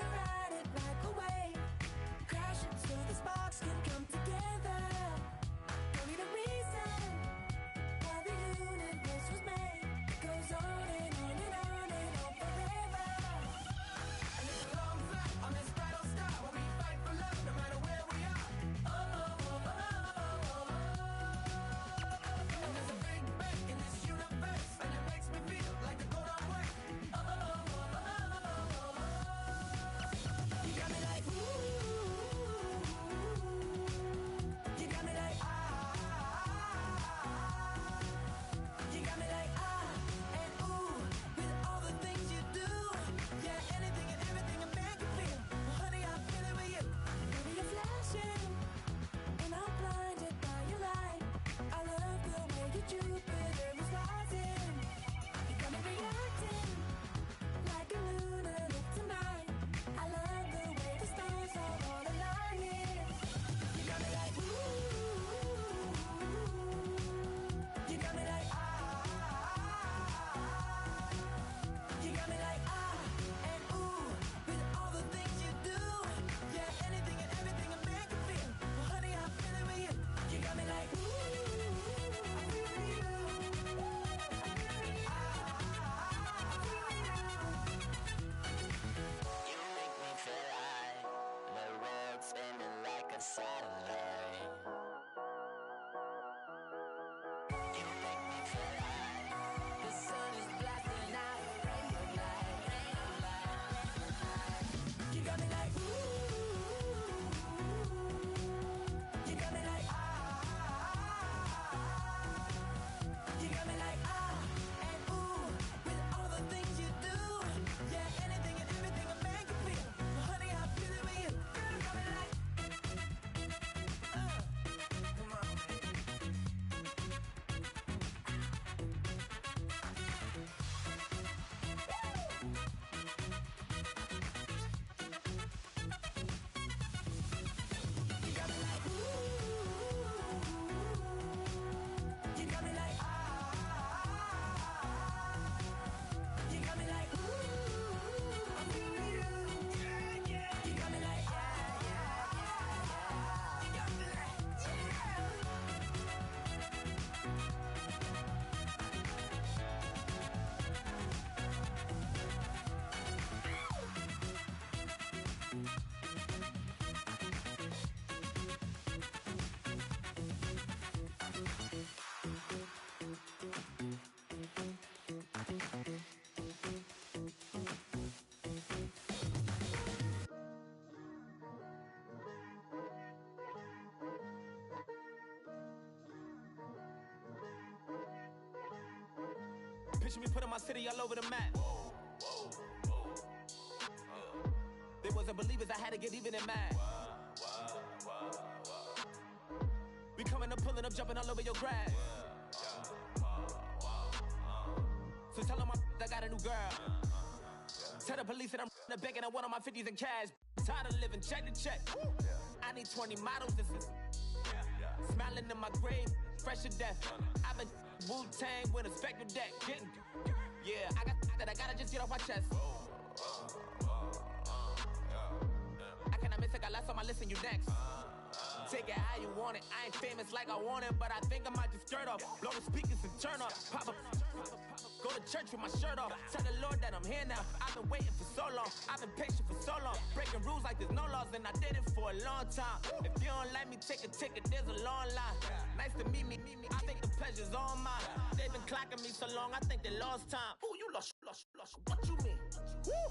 ride it like a wave, crashing so the sparks can come together. Don't need a reason why the universe was made. It goes on and on and on and on forever. And it's a long flight on this battle star, where we fight for love no matter where we are. Oh, oh, oh, oh, oh, oh. And there's a big bang in this universe, and it makes me feel like the go don't work. Oh, oh, oh, oh, oh, oh. You got me like ooh, you got me like ah, you got me like ah and ooh, with all the things you do. Yeah, anything and everything a man can feel. Well, honey, I feel it with you. Baby, you're flashing, and I'm blinded by your light. I love the way your Jupiter is rising. You got me reacting like a lunatic tonight. I love the way the stars are all aligning. You got me like ooh, you got me like ah, you got me like ah and ooh, with all the things you do. Yeah, anything and everything a man can feel. Well, honey, I feel it with you. You got me like ooh, I feel it with you. You make me feel like the world's spinning like a satellite. You make me feel like the sun is blasting out rainbow light, rainbow light. You got me like ooh, you got me like ah, you got me like ah and ooh, with all the things you do. Yeah, anything and everything a man can feel. Well, honey, I feel it with you. Girl, you got me like come on. You got me like ooh, you got me like ah, you got me like ooh, I feel you. Yeah, yeah. You got me like ah, you got me like Picture me putting my city all over the map. They wasn't believers, I had to get even and mad. We coming up, pulling up, jumping all over your grass. So tell them I got a new girl. Tell the police that I'm the bank and I want all my 50s in cash. Tired of living check to check. I need 20 models, this is smiling in my grave, fresh to death. I've been Wu-Tang with a spectral deck. Getting, yeah, I got that, I gotta just get off my chest. I cannot miss it, got last on my list and you next. Take it how you want it, I ain't famous like I want it, but I think I might just skirt off. Blow the speakers and turn up, pop up. Go to church with my shirt off. Tell the Lord that I'm here now. I've been waiting for so long. I've been patient for so long. Breaking rules like there's no laws, and I did it for a long time. If you don't like me, take a ticket. There's a long line. Nice to meet me. I think the pleasure's all mine. They've been clocking me so long, I think they lost time. Ooh, you lost. What you mean? Woo.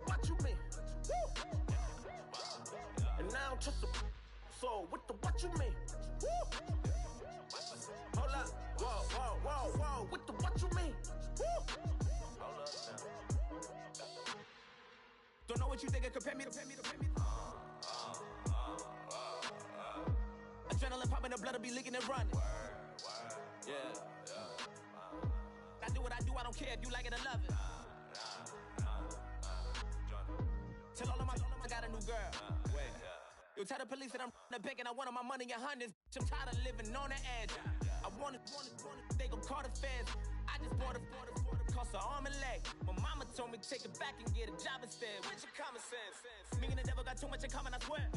What you mean? Woo. And now I'm just a so what the what you mean? Woo. Hold up, whoa, with the what you mean? Woo. Hold up now. Don't know what you think, compare me to. Adrenaline popping, the blood will be leaking and running. Yeah. I do what I do, I don't care if you like it or love it. Tell all of my I got a new girl. Wait. Yo, tell the police that I'm the bank and I want all my money in hundreds. I'm tired of living on the edge. I want it, they gon' call the feds. I just bought a cost an arm and leg. My mama told me take it back and get a job instead. Where's your common sense? Me and the devil got too much in common, I swear.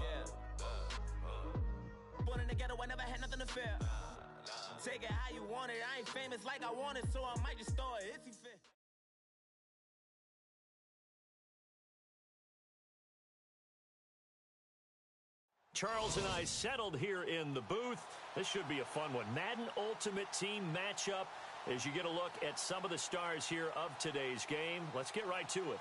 Yeah. Born in the ghetto, I never had nothing to fear. Take it how you want it. I ain't famous like I want it, so I might just throw it if you fit. Charles and I settled here in the booth. This should be a fun one. Madden Ultimate Team matchup as you get a look at some of the stars here of today's game. Let's get right to it.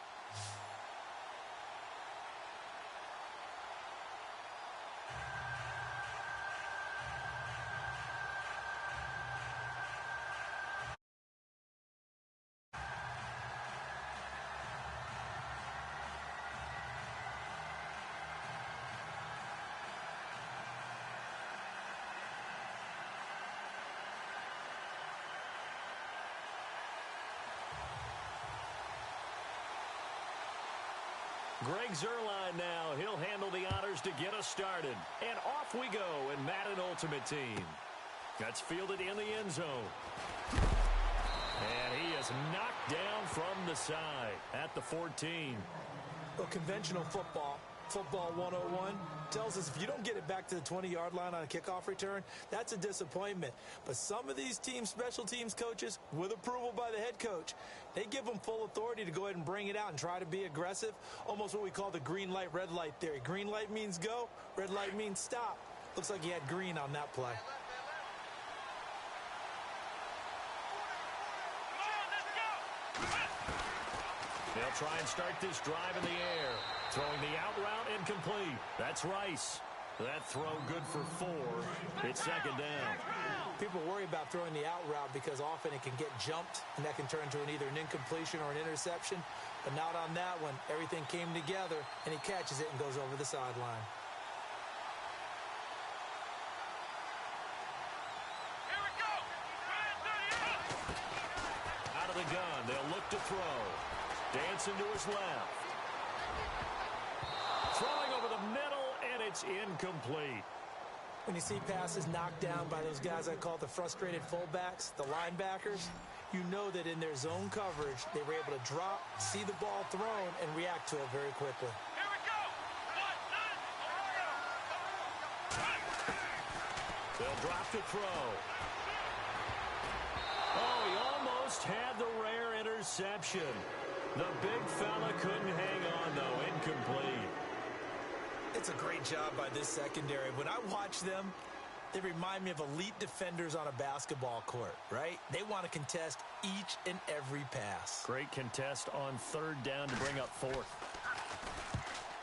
Greg Zuerlein now. He'll handle the honors to get us started. And off we go in Madden Ultimate Team. That's fielded in the end zone. And he is knocked down from the side at the 14. Well, conventional football 101, tells us if you don't get it back to the 20-yard line on a kickoff return, that's a disappointment. But some of these teams, special teams coaches, with approval by the head coach, they give them full authority to go ahead and bring it out and try to be aggressive, almost what we call the green light, red light theory. Green light means go, red light means stop. Looks like he had green on that play. They'll try and start this drive in the air. Throwing the out route incomplete. That's Rice. That throw good for 4. It's second down. People worry about throwing the out route because often it can get jumped, and that can turn into either an incompletion or an interception. But not on that one. Everything came together, and he catches it and goes over the sideline. Here we go. Out of the gun. They'll look to throw. Dancing to his left. Throwing over the middle, and it's incomplete. When you see passes knocked down by those guys I call the frustrated fullbacks, the linebackers, you know that in their zone coverage, they were able to drop, see the ball thrown, and react to it very quickly. Here we go. They'll drop to throw. Oh, he almost had the rare interception. The big fella couldn't hang on, though. Incomplete. It's a great job by this secondary. When I watch them, they remind me of elite defenders on a basketball court, right? They want to contest each and every pass. Great contest on third down to bring up fourth.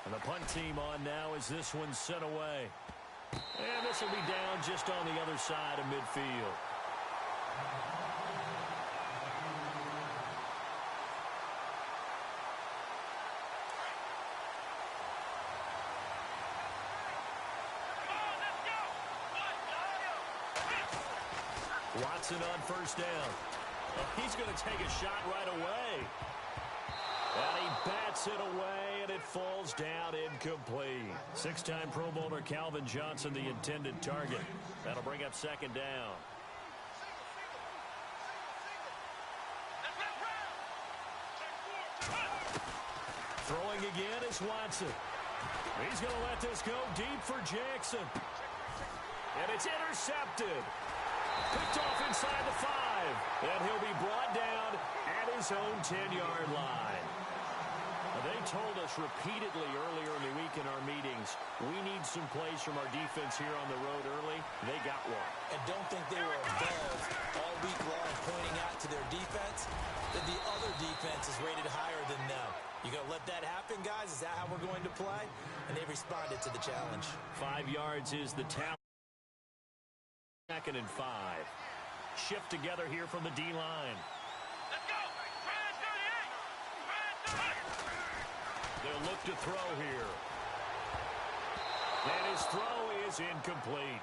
And the punt team on now as this one's sent away. And this will be down just on the other side of midfield. Watson on first down. He's going to take a shot right away. And he bats it away, and it falls down incomplete. 6-time Pro Bowler Calvin Johnson, the intended target. That'll bring up second down. Throwing again is Watson. He's going to let this go deep for Jackson. And it's intercepted. Picked off inside the 5. And he'll be brought down at his own 10-yard line. Now, they told us repeatedly earlier in the week in our meetings, we need some plays from our defense here on the road early. They got one. And don't think they were above all week long pointing out to their defense that the other defense is rated higher than them. You going to let that happen, guys? Is that how we're going to play? And they responded to the challenge. 5 yards is the talent. Second and 5. Shift together here from the D-line. Let's go! They'll look to throw here. And his throw is incomplete.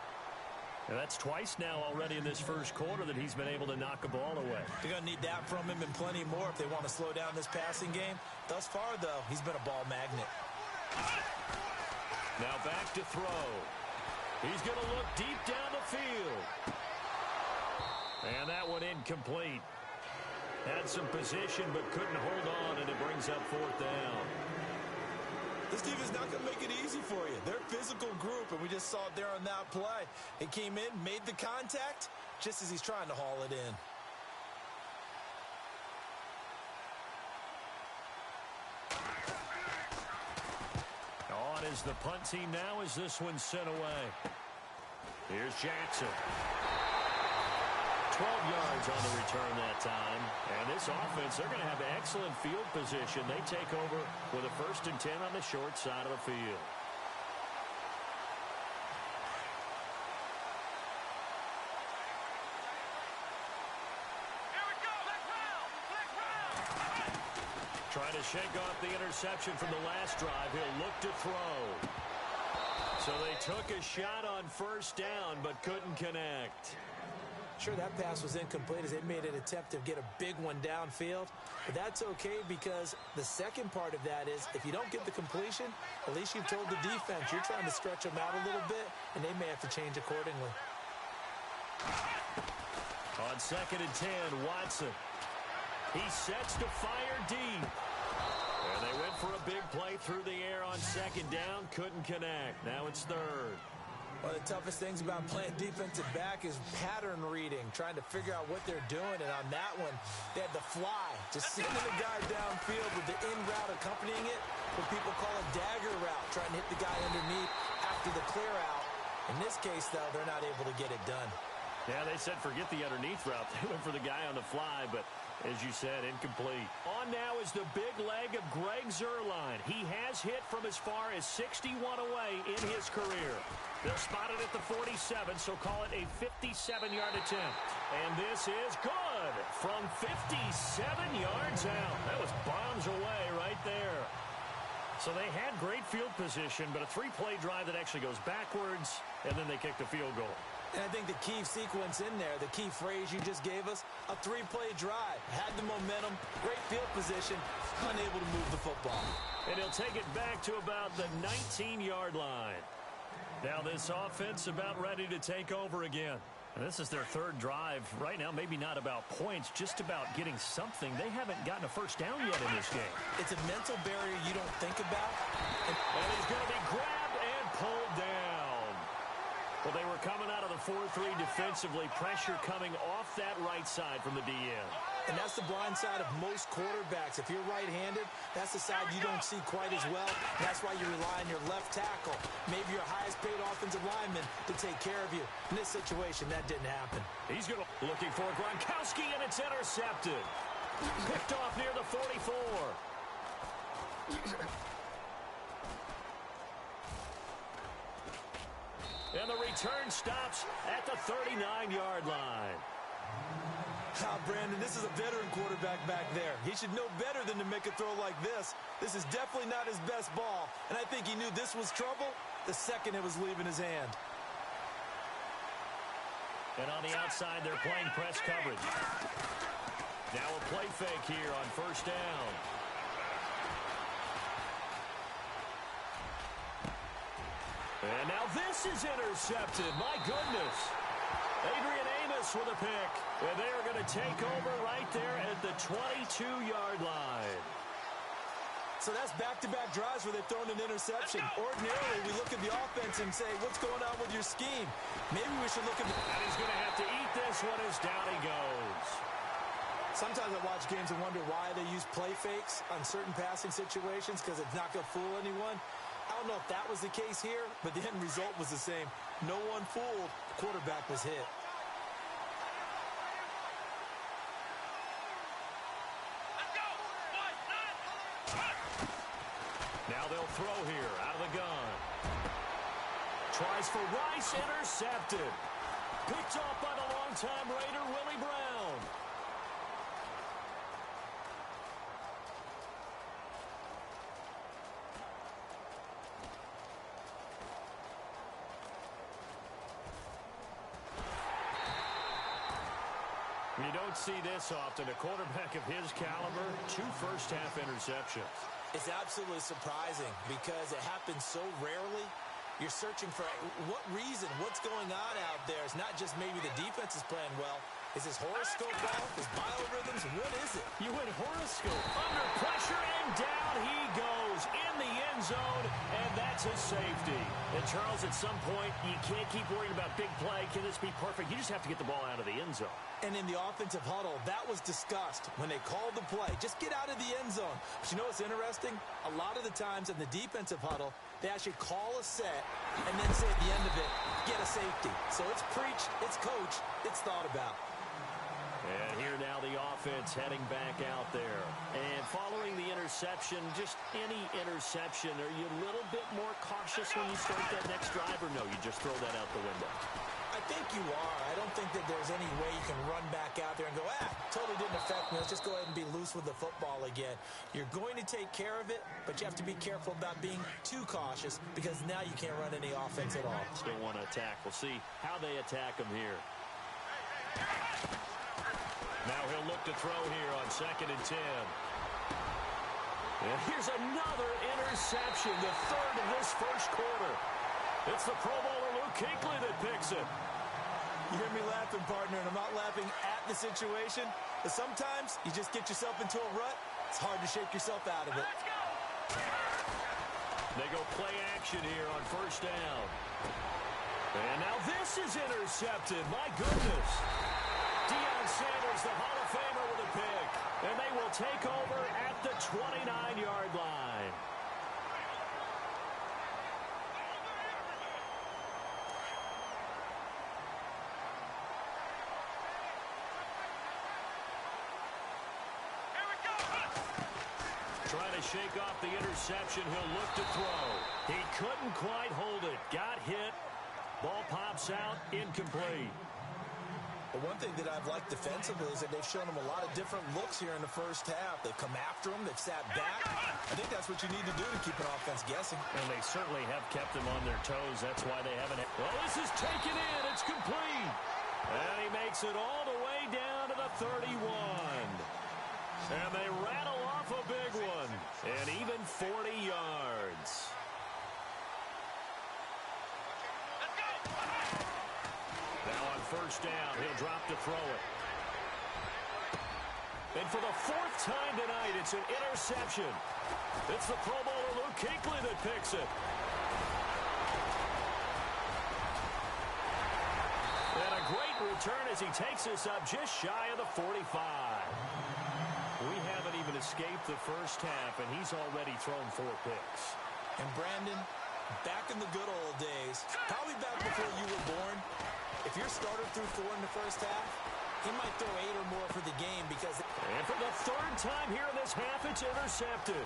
And that's twice now already in this first quarter that he's been able to knock a ball away. They're going to need that from him and plenty more if they want to slow down this passing game. Thus far, though, he's been a ball magnet. Now back to throw. He's going to look deep down the field. And that one incomplete. Had some position but couldn't hold on, and it brings up fourth down. This team is not going to make it easy for you. They're a physical group, and we just saw it there on that play. He came in, made the contact, just as he's trying to haul it in. On is the punt team now as this one's sent away. Here's Jackson. 12 yards on the return that time. And this offense, they're going to have excellent field position. They take over with a 1st and 10 on the short side of the field. Trying to shake off the interception from the last drive. He'll look to throw. So they took a shot on 1st down but couldn't connect. Sure, that pass was incomplete as they made an attempt to get a big one downfield. But that's okay because the second part of that is if you don't get the completion, at least you've told the defense you're trying to stretch them out a little bit, and they may have to change accordingly. On 2nd and 10, Watson. He sets to fire deep. And they went for a big play through the air on 2nd down. Couldn't connect. Now it's 3rd. One of the toughest things about playing defensive back is pattern reading, trying to figure out what they're doing. And on that one, they had the fly, just sending the guy downfield with the in route accompanying it, what people call a dagger route, trying to hit the guy underneath after the clear out. In this case, though, they're not able to get it done. Yeah, they said forget the underneath route. They went for the guy on the fly, but as you said, incomplete. On now is the big leg of Greg Zuerlein. He has hit from as far as 61 away in his career. They'll spot it at the 47, so call it a 57-yard attempt. And this is good from 57 yards out. That was bombs away right there. So they had great field position, but a 3-play drive that actually goes backwards, and then they kick the field goal. And I think the key sequence in there, the key phrase you just gave us, a 3-play drive. Had the momentum, great field position, unable to move the football. And he'll take it back to about the 19-yard line. Now this offense about ready to take over again. And this is their 3rd drive. Right now, maybe not about points, just about getting something. They haven't gotten a 1st down yet in this game. It's a mental barrier you don't think about. And he's going to be grabbed and pulled down. Well, they were coming out of the 4-3 defensively. Pressure coming off that right side from the DN. And that's the blind side of most quarterbacks. If you're right-handed, that's the side you don't see quite as well. And that's why you rely on your left tackle, maybe your highest-paid offensive lineman, to take care of you. In this situation, that didn't happen. He's looking for Gronkowski, and it's intercepted. Picked off near the 44. And the return stops at the 39-yard line. Brandon, this is a veteran quarterback back there. He should know better than to make a throw like this. This is definitely not his best ball, and I think he knew this was trouble the second it was leaving his hand. And on the outside, they're playing press coverage. Now a play fake here on 1st down. And now this is intercepted. My goodness. Adrian Amos with a pick. And they are going to take over right there at the 22-yard line. So that's back-to-back drives where they've thrown an interception. Ordinarily, we look at the offense and say, what's going on with your scheme? Maybe we should look at the... And he's going to have to eat this one as down he goes. Sometimes I watch games and wonder why they use play fakes on certain passing situations because it's not going to fool anyone. I don't know if that was the case here, but the end result was the same. No one fooled. Quarterback was hit. Now they'll throw here out of the gun. Tries for Rice, intercepted. Picked off by the longtime Raider, Willie Brown. You don't see this often. A quarterback of his caliber, 2 first-half interceptions. It's absolutely surprising because it happens so rarely. You're searching for what reason, what's going on out there. It's not just maybe the defense is playing well. Is his horoscope off? His biorhythms? What is it? You went horoscope. Under pressure, and down he goes in the end zone, and that's a safety. And, Charles, at some point, you can't keep worrying about big play. Can this be perfect? You just have to get the ball out of the end zone. And in the offensive huddle, that was discussed when they called the play. Just get out of the end zone. But you know what's interesting? A lot of the times in the defensive huddle, they actually call a set and then say at the end of it, get a safety. So it's preached, it's coached, it's thought about. And here now the offense heading back out there. And following the interception, just any interception, are you a little bit more cautious when you start that next drive, or no, you just throw that out the window? I think you are. I don't think that there's any way you can run back out there and go, totally didn't affect me. Let's just go ahead and be loose with the football again. You're going to take care of it, but you have to be careful about being too cautious because now you can't run any offense at all. Still want to attack. We'll see how they attack him here. Now he'll look to throw here on 2nd and 10. And here's another interception, the third of this first quarter. It's the Pro Bowler Luke Kuechly that picks it. You hear me laughing, partner, and I'm not laughing at the situation. But sometimes you just get yourself into a rut. It's hard to shake yourself out of it. They go play action here on 1st down. And now this is intercepted. My goodness. Deion Sanders, the Hall of Famer, with a pick. And they will take over at the 29-yard line. Trying to shake off the interception. He'll look to throw. He couldn't quite hold it. Got hit. Ball pops out. Incomplete. The one thing that I've liked defensively is that they've shown him a lot of different looks here in the first half. They've come after him. They've sat back. I think that's what you need to do to keep an offense guessing. And they certainly have kept them on their toes. That's why they haven't. Well, this is taken in. It's complete. And he makes it all the way down to the 31. And they rattle off a big one. And even 40 yards. Now on 1st down, he'll drop to throw it. And for the 4th time tonight, it's an interception. It's the Pro Bowler Luke Kuechly that picks it. And a great return as he takes us up just shy of the 45. We haven't even escaped the first half, and he's already thrown 4 picks. And Brandon, back in the good old days, probably back before you were born, if your starter threw 4 in the first half, he might throw 8 or more for the game because... And for the 3rd time here in this half, it's intercepted.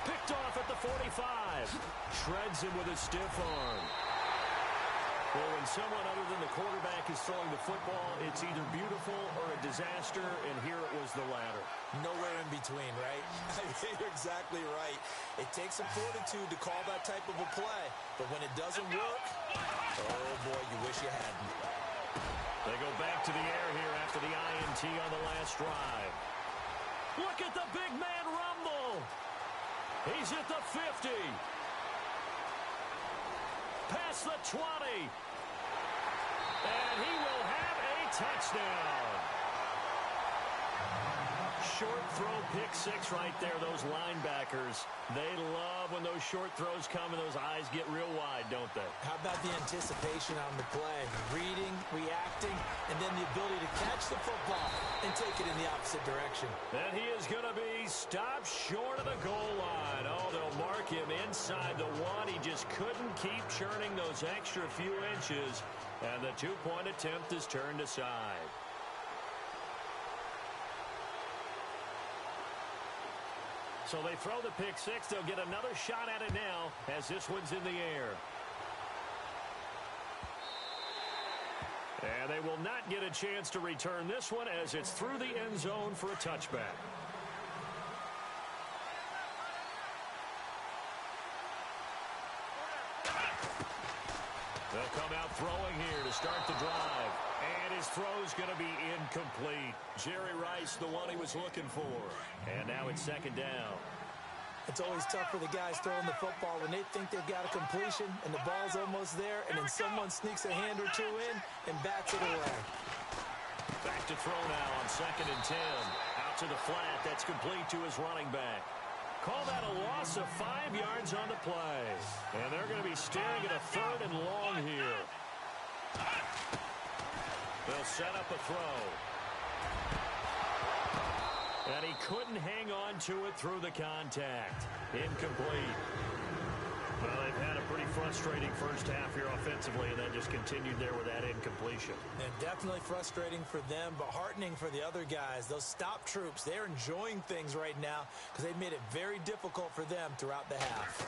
Picked off at the 45. Shreds him with a stiff arm. Well, when someone other than the quarterback is throwing the football, it's either beautiful or a disaster, and here it was the latter. Nowhere in between, right? You're exactly right. It takes some fortitude to call that type of a play, but when it doesn't work, oh boy, you wish you hadn't. They go back to the air here after the INT on the last drive. Look at the big man rumble. He's at the 50. Past the 20. And he will have a touchdown. Short throw, pick 6 right there. Those linebackers, they love when those short throws come and those eyes get real wide, don't they? How about the anticipation on the play? Reading, reacting, and then the ability to catch the football and take it in the opposite direction. And he is going to be stopped short of the goal line. Oh, they'll mark him inside the 1. He just couldn't keep churning those extra few inches, and the 2-point attempt is turned aside. So they throw the pick 6. They'll get another shot at it now as this one's in the air. And they will not get a chance to return this one as it's through the end zone for a touchback. They'll come out throwing here to start the drive. And his throw's going to be incomplete. Jerry Rice, the one he was looking for. And now it's 2nd down. It's always tough for the guys throwing the football when they think they've got a completion and the ball's almost there, and then someone sneaks a hand or two in and bats it away. Back to throw now on 2nd and 10. Out to the flat. That's complete to his running back. Call that a loss of 5 yards on the play. And they're going to be staring at a 3rd and long here. They'll set up a throw. And he couldn't hang on to it through the contact. Incomplete. Well, they've had a pretty frustrating first half here offensively, and then just continued there with that incompletion. And definitely frustrating for them, but heartening for the other guys. Those stop troops, they're enjoying things right now because they've made it very difficult for them throughout the half.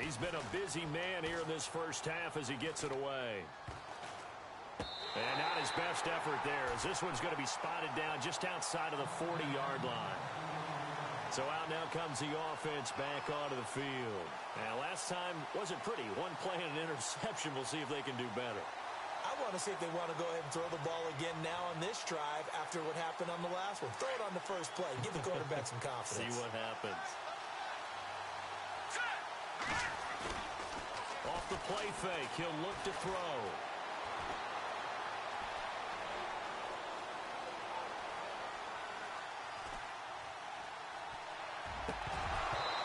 He's been a busy man here in this first half as he gets it away. And not his best effort there, as this one's going to be spotted down just outside of the 40-yard line. So out now comes the offense back onto the field. Now, last time wasn't pretty. One play and an interception. We'll see if they can do better. I want to see if they want to go ahead and throw the ball again now on this drive after what happened on the last one. Throw it on the first play. Give the quarterback some confidence. See what happens. Off the play fake, he'll look to throw.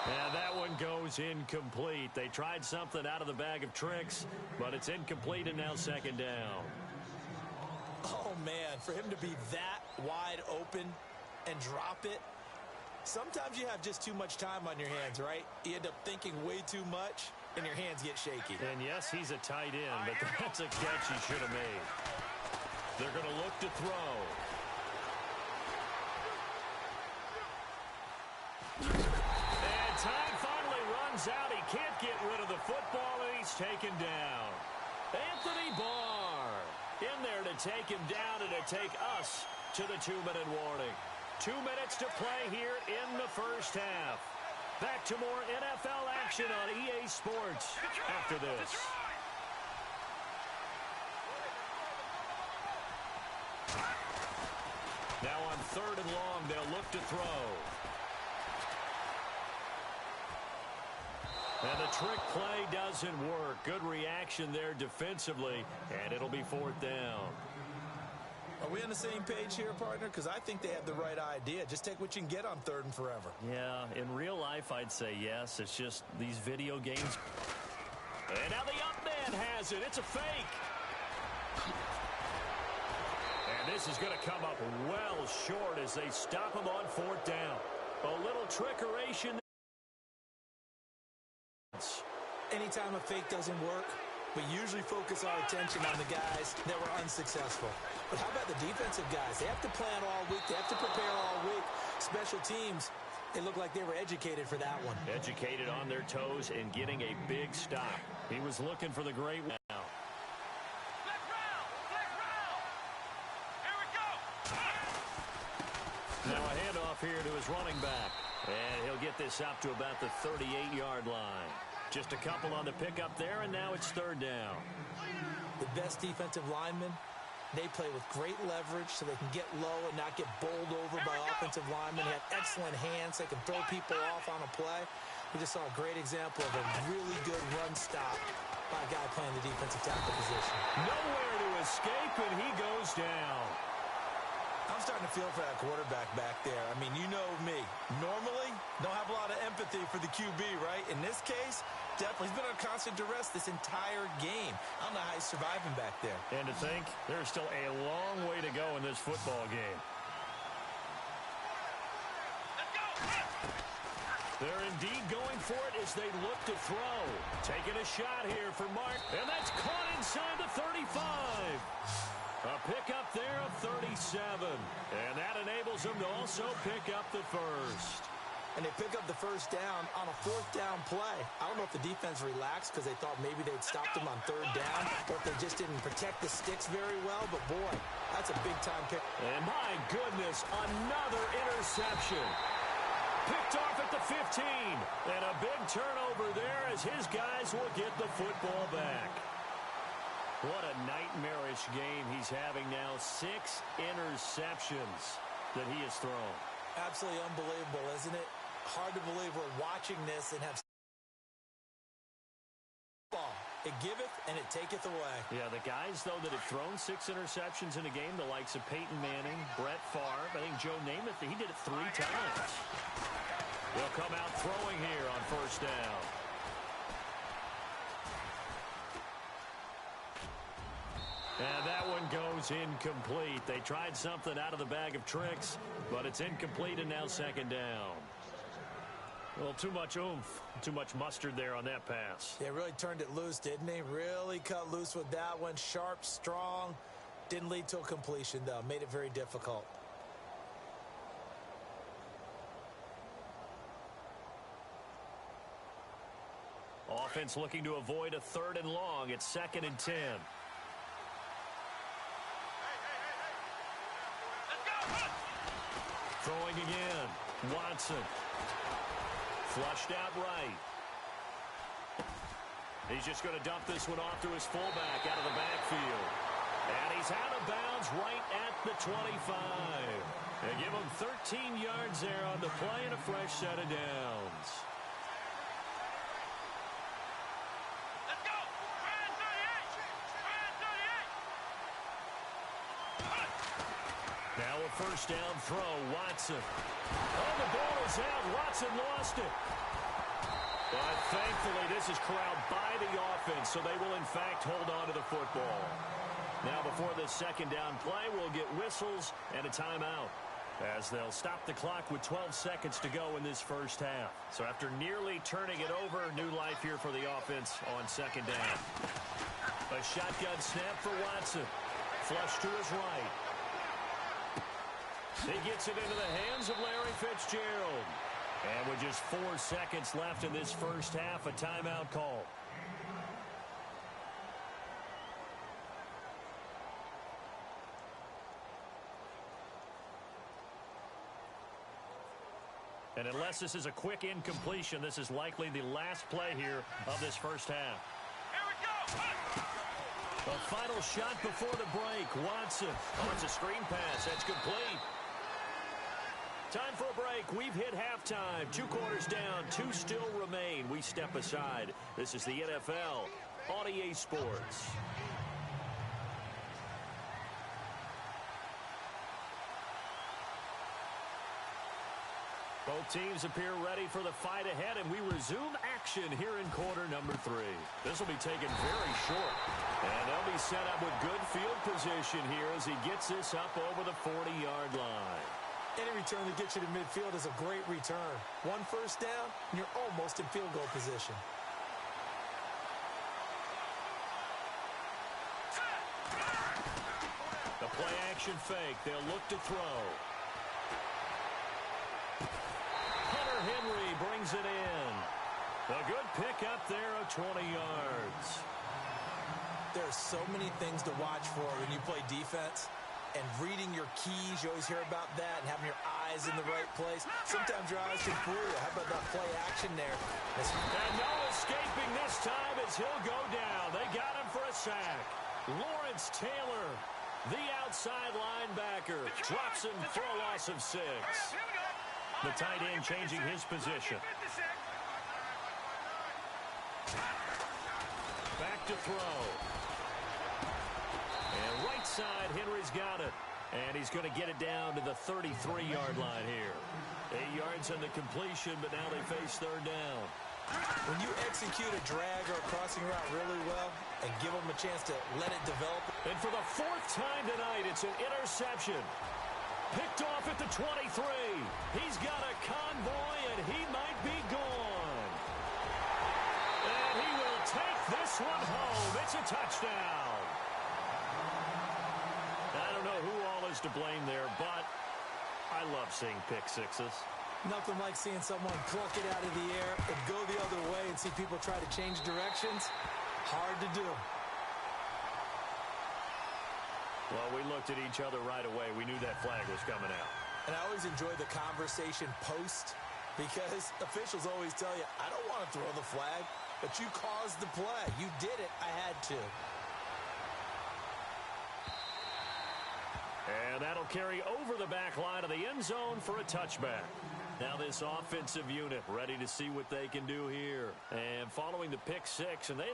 And that one goes incomplete. They tried something out of the bag of tricks, but it's incomplete and now 2nd down. Oh, man, for him to be that wide open and drop it. Sometimes you have just too much time on your hands, right? You end up thinking way too much, and your hands get shaky. And yes, he's a tight end, but that's a catch he should have made. They're going to look to throw. And time finally runs out. He can't get rid of the football, and he's taken down. Anthony Barr in there to take him down and to take us to the 2-minute warning. 2 minutes to play here in the first half. Back to more NFL action on EA Sports after this. Now on 3rd and long, they'll look to throw. And the trick play doesn't work. Good reaction there defensively, and it'll be 4th down. Are we on the same page here, partner? Because I think they have the right idea. Just take what you can get on 3rd and forever. Yeah, in real life, I'd say yes. It's just these video games. And now the up man has it. It's a fake. And this is going to come up well short as they stop him on 4th down. A little trickeration. Anytime a fake doesn't work, we usually focus our attention on the guys that were unsuccessful. But how about the defensive guys? They have to plan all week. They have to prepare all week. Special teams, they look like they were educated for that one. Educated on their toes and getting a big stop. He was looking for the great one now. Now a handoff here to his running back. And he'll get this up to about the 38-yard line. Just a couple on the pickup there, and now it's 3rd down. The best defensive linemen, they play with great leverage so they can get low and not get bowled over by offensive linemen. They have excellent hands. They can throw people off on a play. We just saw a great example of a really good run stop by a guy playing the defensive tackle position. Nowhere to escape, and he goes down. I'm starting to feel for that quarterback back there. I mean, you know me. Normally, don't have a lot of empathy for the QB, right? In this case, definitely. He's been under constant duress this entire game. I don't know how he's surviving back there. And to think, there's still a long way to go in this football game. They're indeed going for it as they look to throw. Taking a shot here for Mark. And that's caught inside the 35. A pickup there of 37. And that enables them to also pick up the first. And they pick up the first down on a 4th down play. I don't know if the defense relaxed because they thought maybe they'd stopped them on 3rd down, or if they just didn't protect the sticks very well. But, boy, that's a big-time pick. And, my goodness, another interception. Picked off at the 15. And a big turnover there as his guys will get the football back. What a nightmarish game he's having now. 6 interceptions that he has thrown. Absolutely unbelievable, isn't it? Hard to believe we're watching this and have ball. It giveth and it taketh away. Yeah, the guys, though, that have thrown 6 interceptions in a game, the likes of Peyton Manning, Brett Favre, I think Joe Namath, he did it 3 times. He'll come out throwing here on first down. And that one goes incomplete. They tried something out of the bag of tricks, but it's incomplete and now second down. A little too much oomph, too much mustard there on that pass. They really turned it loose, didn't they? Really cut loose with that one. Sharp, strong. Didn't lead to a completion, though. Made it very difficult. Offense looking to avoid a 3rd and long. It's 2nd and 10. Throwing again. Watson. Flushed out right. He's just going to dump this one off to his fullback out of the backfield. And he's out of bounds right at the 25. They give him 13 yards there on the play and a fresh set of downs. Let's go! 38! Now a first down throw. Watson. Oh, the ball is out. Watson lost it. But thankfully, this is corralled by the offense, so they will, in fact, hold on to the football. Now, before this second down play, we'll get whistles and a timeout, as they'll stop the clock with 12 seconds to go in this first half. So after nearly turning it over, new life here for the offense on second down. A shotgun snap for Watson. Flush to his right. He gets it into the hands of Larry Fitzgerald. And with just 4 seconds left in this first half, a timeout call. And unless this is a quick incompletion, this is likely the last play here of this first half. Here we go! A final shot before the break. Watson. Oh, it's a screen pass. That's complete. Time for a break. We've hit halftime. 2 quarters down. 2 still remain. We step aside. This is the NFL on EA Sports. Both teams appear ready for the fight ahead, and we resume action here in quarter number 3. This will be taken very short, and they'll be set up with good field position here as he gets this up over the 40-yard line. Any return that gets you to midfield is a great return. 1 first down, and you're almost in field goal position. The play action fake. They'll look to throw. Hunter Henry brings it in. A good pick up there of 20 yards. There are so many things to watch for when you play defense. And reading your keys, you always hear about that, and having your eyes in the right place. Sometimes your eyes can fool you. How about that play action there? And no escaping this time as he'll go down. They got him for a sack. Lawrence Taylor, the outside linebacker, drops him for a loss of 6. The tight end changing his position. Back to throw. And right side, Henry's got it. And he's going to get it down to the 33-yard line here. 8 yards on the completion, but now they face third down. When you execute a drag or a crossing route really well and give them a chance to let it develop. And for the 4th time tonight, it's an interception. Picked off at the 23. He's got a convoy, and he might be gone. And he will take this one home. It's a touchdown. I don't know who all is to blame there, but I love seeing pick sixes. Nothing like seeing someone pluck it out of the air and go the other way and see people try to change directions. Hard to do. Well, we looked at each other right away. We knew that flag was coming out. And I always enjoy the conversation post because officials always tell you, I don't want to throw the flag, but you caused the play. You did it. I had to. And that'll carry over the back line of the end zone for a touchback. Now this offensive unit ready to see what they can do here. And following the pick six, and they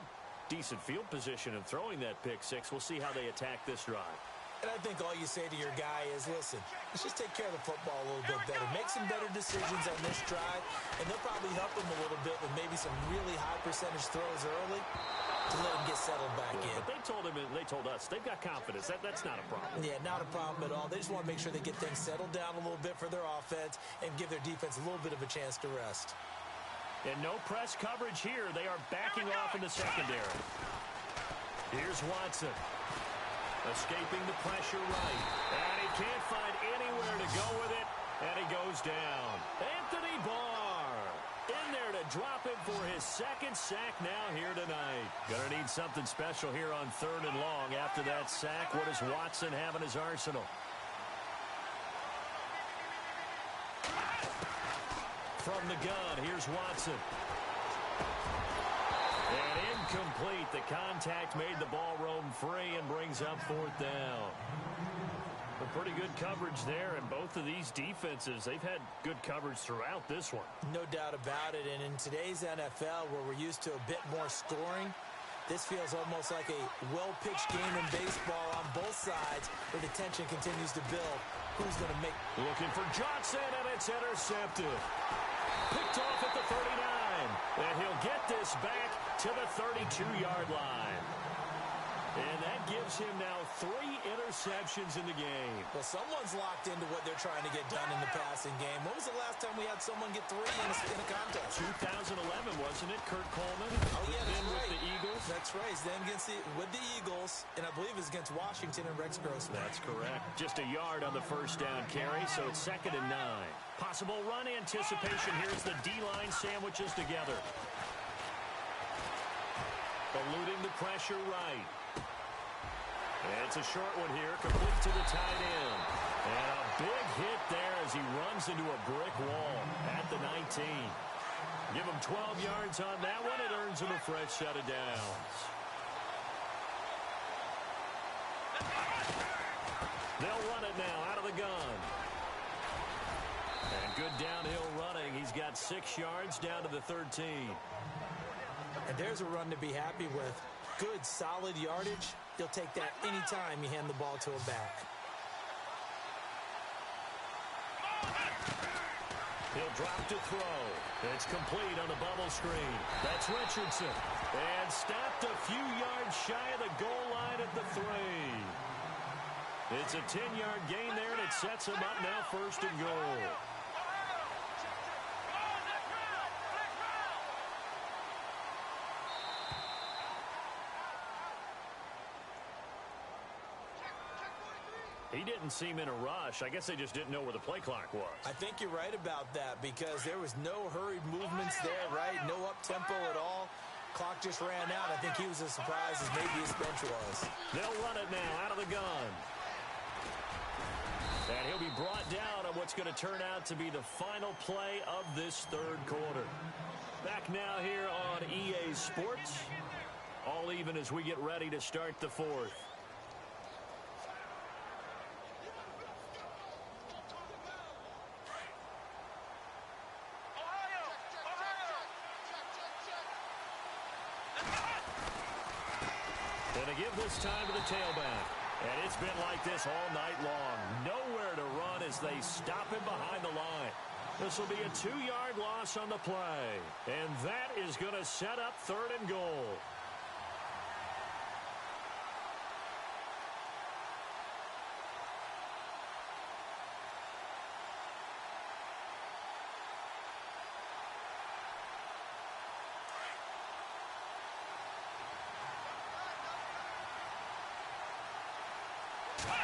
decent field position in throwing that pick six. We'll see how they attack this drive. And I think all you say to your guy is, listen, let's just take care of the football a little bit better. Make some better decisions on this drive, and they'll probably help him a little bit with maybe some really high percentage throws early to let him get settled back in. But they told him, and they told us, they've got confidence. That's not a problem. Yeah, not a problem at all. They just want to make sure they get things settled down a little bit for their offense and give their defense a little bit of a chance to rest. And no press coverage here. They are backing off in the secondary. Here's Watson. Escaping the pressure right. And he can't find anywhere to go with it. And he goes down. Anthony Barr in there to drop him for his second sack now here tonight. Gonna need something special here on 3rd and long. After that sack, what does Watson have in his arsenal? From the gun, here's Watson. And incomplete. The contact made the ball roam free and brings up 4th down. A pretty good coverage there, and both of these defenses, they've had good coverage throughout this one. No doubt about it, and in today's NFL, where we're used to a bit more scoring, this feels almost like a well-pitched game in baseball on both sides, where the tension continues to build. Who's going to make... Looking for Johnson, and it's intercepted. Picked off at the 39, and he'll get this back to the 32-yard line. And that gives him now 3 interceptions in the game. Well, someone's locked into what they're trying to get done in the passing game. When was the last time we had someone get 3 in a contest? 2011, wasn't it? Kurt Coleman. Oh, yeah, that's then right. With the Eagles. That's right. He's then with the Eagles, and I believe it's against Washington and Rex Grossman. That's correct. Just a yard on the first down carry, so it's 2nd and 9. Possible run anticipation. Here's the D-line sandwiches together. Eluding the pressure right. And it's a short one here, complete to the tight end. And a big hit there as he runs into a brick wall at the 19. Give him 12 yards on that one. It earns him a fresh set of downs. They'll run it now out of the gun. And good downhill running. He's got 6 yards down to the 13. And there's a run to be happy with. Good, solid yardage. He'll take that anytime you hand the ball to a back. He'll drop to throw. It's complete on the bubble screen. That's Richardson. And stopped a few yards shy of the goal line at the 3. It's a 10-yard gain there, and it sets him up now 1st and goal. He didn't seem in a rush. I guess they just didn't know where the play clock was. I think you're right about that because there was no hurried movements there, right? No up-tempo at all. Clock just ran out. I think he was as surprised as maybe his bench was. They'll run it now out of the gun. And he'll be brought down on what's going to turn out to be the final play of this 3rd quarter. Back now here on EA Sports. All even as we get ready to start the 4th. And to give this time to the tailback. And it's been like this all night long. Nowhere to run as they stop him behind the line. This will be a 2-yard loss on the play. And that is going to set up 3rd and goal.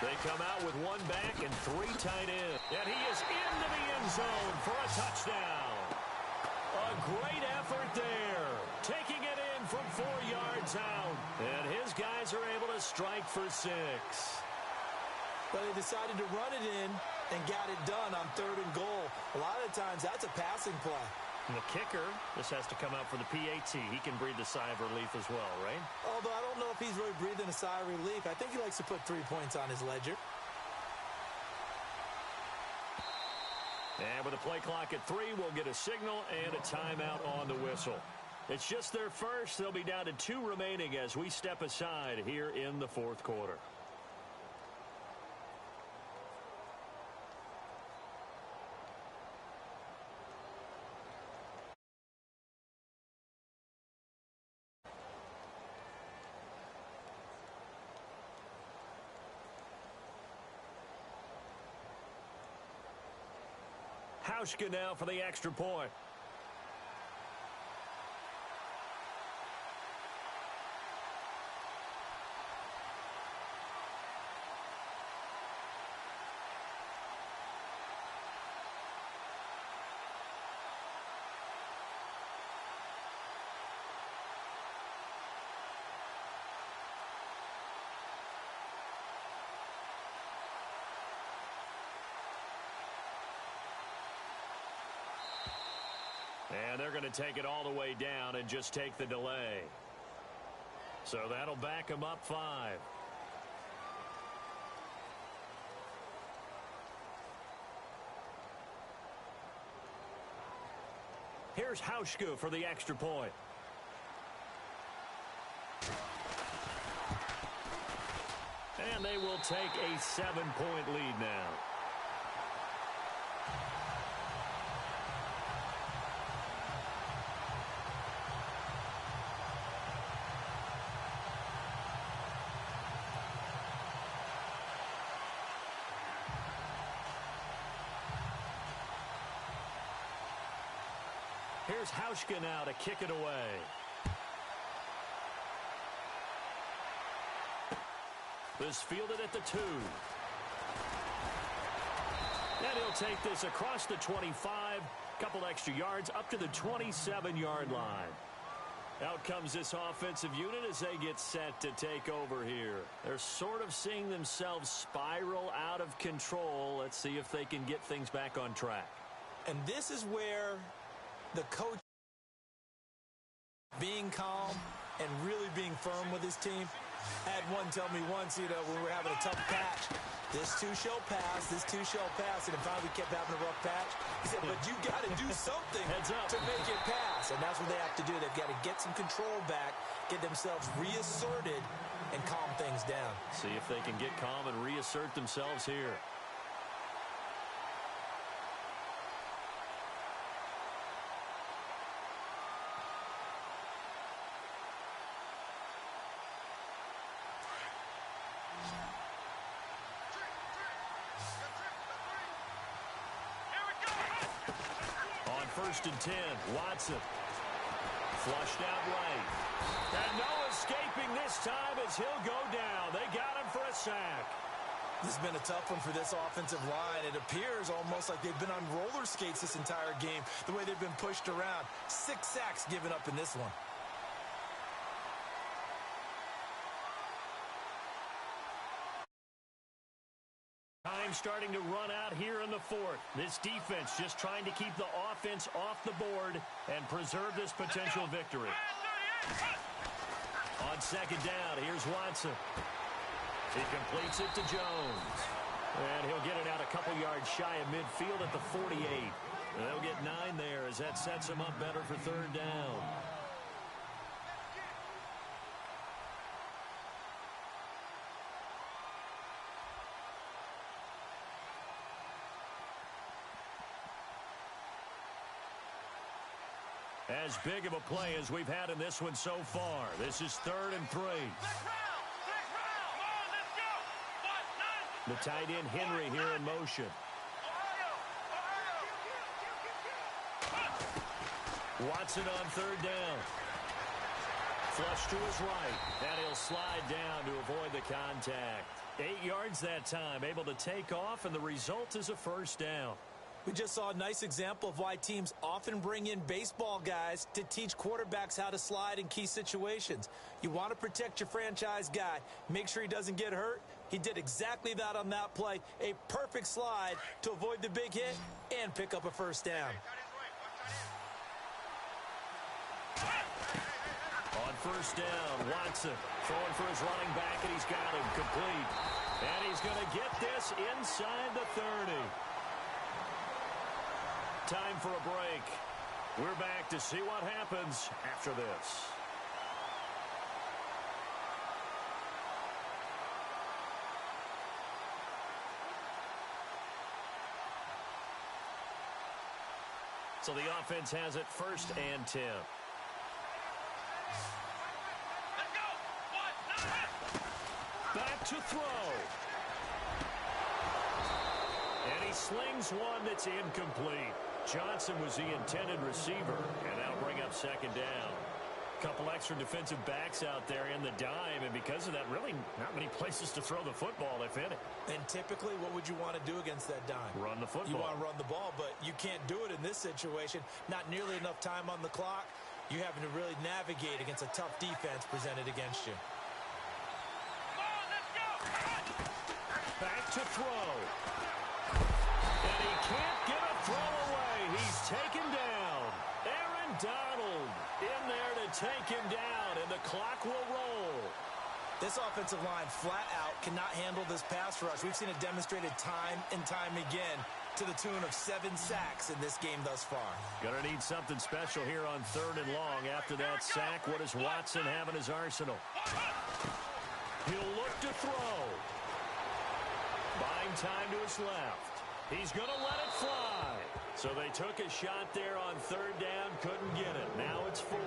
They come out with 1 back and 3 tight ends. And he is into the end zone for a touchdown. A great effort there. Taking it in from 4 yards out. And his guys are able to strike for 6. But they decided to run it in and got it done on 3rd and goal. A lot of times that's a passing play. And the kicker, this has to come out for the PAT. He can breathe a sigh of relief as well, right? Although I don't know if he's really breathing a sigh of relief. I think he likes to put 3 points on his ledger. And with a play clock at 3, we'll get a signal and a timeout on the whistle. It's just their first. They'll be down to 2 remaining as we step aside here in the fourth quarter. Hauschka now for the extra point. And they're going to take it all the way down and just take the delay. So that'll back them up 5. Here's Hauschka for the extra point. And they will take a 7-point lead now. Here's Hauschka now to kick it away. This fielded at the 2. And he'll take this across the 25. Couple extra yards up to the 27-yard line. Out comes this offensive unit as they get set to take over here. They're sort of seeing themselves spiral out of control. Let's see if they can get things back on track. And this is where the coach being calm and really being firm with his team. I had one tell me once, when we were having a tough patch, this too shall pass, this too shall pass, and finally we kept having a rough patch. He said, but you got to do something to make it pass, and that's what they have to do. They've got to get some control back, get themselves reasserted, and calm things down. See if they can get calm and reassert themselves here. First and 10, Watson. Flushed out right. And no escaping this time as he'll go down. They got him for a sack. This has been a tough one for this offensive line. It appears almost like they've been on roller skates this entire game, the way they've been pushed around. 6 sacks given up in this one. Time starting to run out here in the fourth. This defense just trying to keep the offense off the board and preserve this potential victory. On second down, here's Watson. He completes it to Jones. And he'll get it out a couple yards shy of midfield at the 48. And they'll get 9 there as that sets him up better for third down. As big of a play as we've had in this one so far. This is 3rd and 3. The tight end Henry here in motion. Watson on 3rd down. Flush to his right. And he'll slide down to avoid the contact. 8 yards that time. Able to take off, and the result is a first down. We just saw a nice example of why teams often bring in baseball guys to teach quarterbacks how to slide in key situations. You want to protect your franchise guy. Make sure he doesn't get hurt. He did exactly that on that play. A perfect slide to avoid the big hit and pick up a first down. On first down, Watson throwing for his running back, and he's got him complete. And he's going to get this inside the 30. Time for a break. We're back to see what happens after this. So the offense has it 1st and 10. Let's go. Back to throw. And he slings one that's incomplete. Johnson was the intended receiver, and that'll bring up 2nd down. Couple extra defensive backs out there in the dime, and because of that, really not many places to throw the football, if any. And typically, what would you want to do against that dime? Run the football. You want to run the ball, but you can't do it in this situation. Not nearly enough time on the clock. You're having to really navigate against a tough defense presented against you. Come on, let's go. Back to throw. And he can't get a throw away. He's taken down. Aaron Donald in there to take him down, and the clock will roll. This offensive line flat out cannot handle this pass rush. We've seen it demonstrated time and time again to the tune of 7 sacks in this game thus far. Gonna need something special here on 3rd and long. After that sack, what does Watson have in his arsenal? He'll look to throw. Buying time to his left. He's gonna let it fly. So they took a shot there on 3rd down, couldn't get it. Now it's 4th.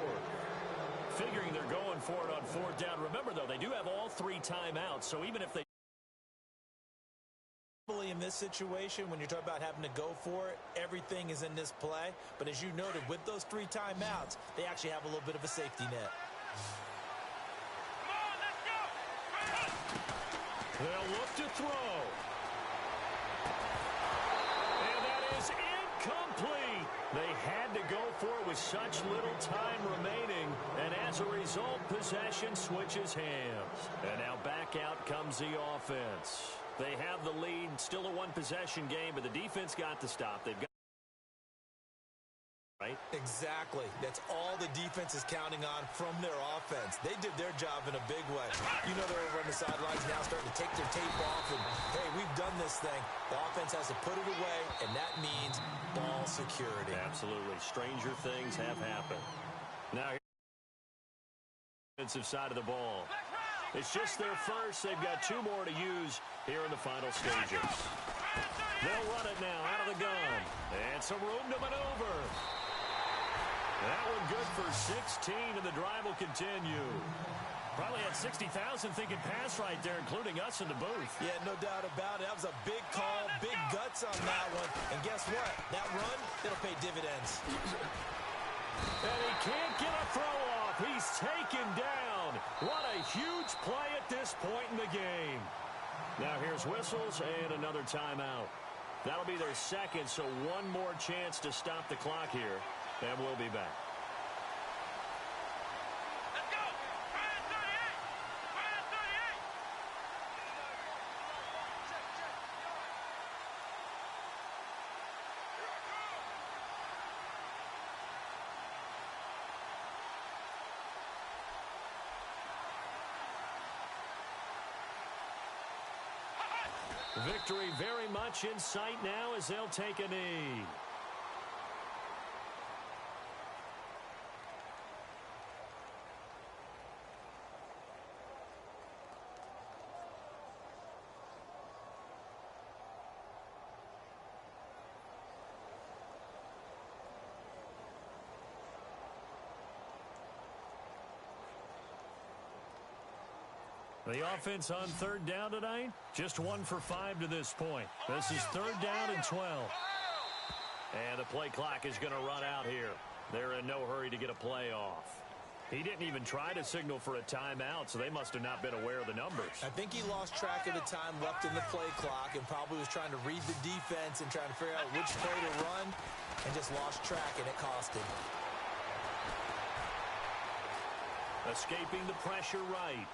Figuring they're going for it on 4th down. Remember, though, they do have all 3 timeouts, so even if they... In this situation, when you're talking about having to go for it, everything is in this play. But as you noted, with those 3 timeouts, they actually have a little bit of a safety net. Come on, let's go. They'll look to throw. And that is incomplete. They had to go for it with such little time remaining, and as a result, possession switches hands. And now back out comes the offense. They have the lead, still a 1-possession game, but the defense got to stop. They've got right? Exactly. That's all the defense is counting on from their offense. They did their job in a big way. You know they're over on the sidelines now starting to take their tape off, and, hey, we've done this thing. The offense has to put it away, and that means ball security. Absolutely. Stranger things have happened. Now, defensive side of the ball. It's just their first. They've got 2 more to use here in the final stages. They'll run it now out of the gun. And some room to maneuver. That one good for 16, and the drive will continue. Probably had 60,000 thinking pass right there, including us in the booth. Yeah, no doubt about it. That was a big call, big guts on that one. And guess what? That run, it'll pay dividends. And he can't get a throw off. He's taken down. What a huge play at this point in the game. Now here's whistles and another timeout. That'll be their second, so 1 more chance to stop the clock here, and we'll be back. Let's go. Try it, 38. Try it, 38. Victory very much in sight now as they'll take a knee. The offense on 3rd down tonight, just 1 for 5 to this point. This is 3rd down and 12. And the play clock is going to run out here. They're in no hurry to get a play off. He didn't even try to signal for a timeout, so they must have not been aware of the numbers. I think he lost track of the time left in the play clock and probably was trying to read the defense and trying to figure out which play to run and just lost track, and it cost him. Escaping the pressure right.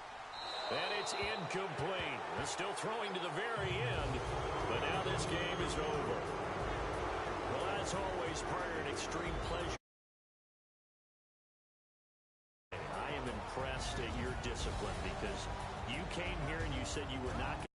And it's incomplete. They're still throwing to the very end, but now this game is over. Well, as always, partner, an extreme pleasure. I am impressed at your discipline because you came here and you said you were not going to